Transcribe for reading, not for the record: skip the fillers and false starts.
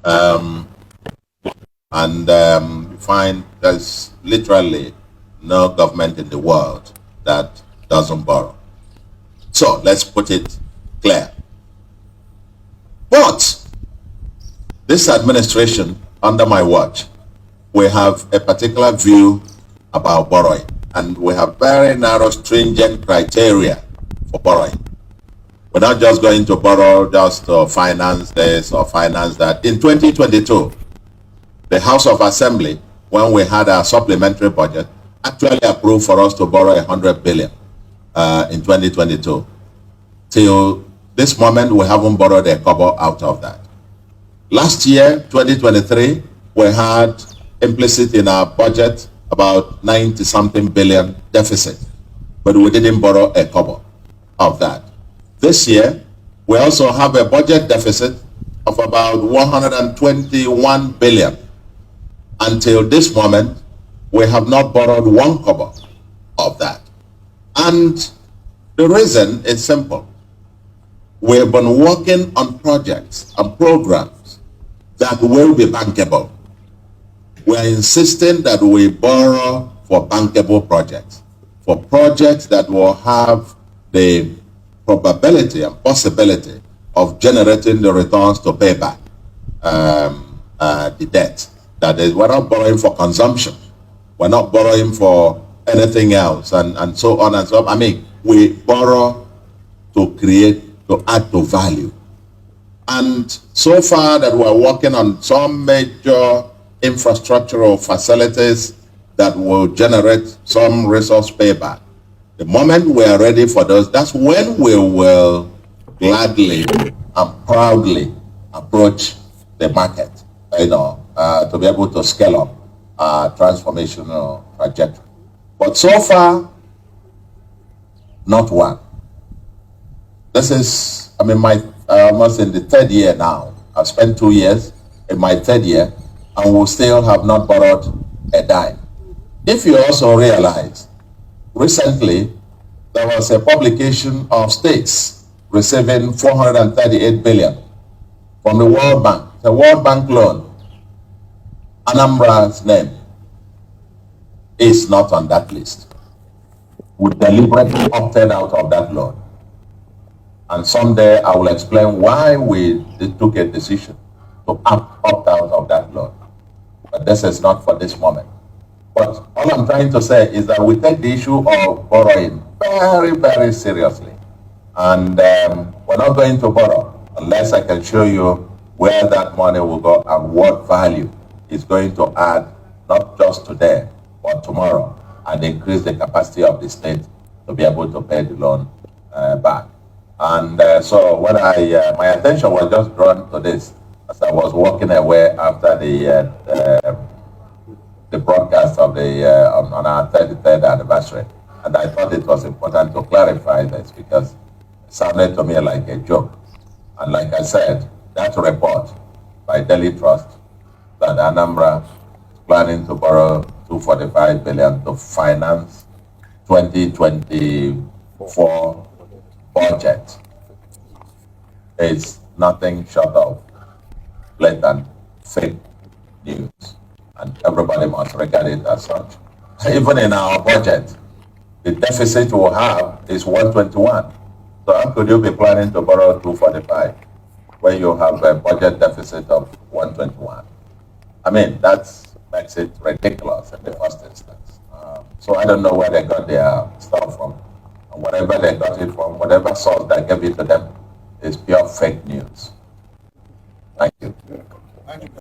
You find there's literally no government in the world that doesn't borrow. So let's put it clear. But this administration, under my watch, we have a particular view about borrowing, and we have very narrow, stringent criteria for borrowing. We're not just going to borrow just to finance this or finance that. In 2022, the House of Assembly, when we had our supplementary budget, actually approved for us to borrow 100 billion in 2022. Till this moment, we haven't borrowed a kobo out of that. Last year, 2023, we had implicit in our budget about 90-something billion deficit, but we didn't borrow a kobo of that. This year, we also have a budget deficit of about 121 billion. Until this moment, we have not borrowed one kobo of that. And the reason is simple. We've been working on projects and programs that will be bankable. We are insisting that we borrow for bankable projects, for projects that will have the probability and possibility of generating the returns to pay back the debt. That is, we're not borrowing for consumption. We're not borrowing for anything else, and so on and so on. I mean, we borrow to create, to add to value. And so far that we're working on some major infrastructural facilities that will generate some resource payback. The moment we are ready for those, that's when we will gladly and proudly approach the market, to be able to scale up our transformational trajectory. But so far, not one. This is, my almost in the third year now. I've spent 2 years in my third year, and we still have not borrowed a dime. If you also realize, recently, there was a publication of states receiving 438 billion from the World Bank, the World Bank loan. Anambra's name is not on that list. We deliberately opted out of that loan. And someday I will explain why we took a decision to opt out of that loan. But this is not for this moment. But all I'm trying to say is that we take the issue of borrowing very, very seriously. And we're not going to borrow unless I can show you where that money will go and what value is going to add, not just today, but tomorrow, and increase the capacity of the state to be able to pay the loan back. And so when my attention was just drawn to this as I was walking away after the broadcast of on our 33rd anniversary. And I thought it was important to clarify this because it sounded to me like a joke. And like I said, that report by Daily Trust that Anambra is planning to borrow 245 billion to finance 2024 budget is nothing short of blatant fake news, and everybody must regard it as such. Even in our budget, the deficit we'll have is 121. So how could you be planning to borrow 245 when you have a budget deficit of 121? I mean, that makes it ridiculous in the first instance. So I don't know where they got their stuff from. And whatever they got it from, whatever source that gave it to them, is pure fake news.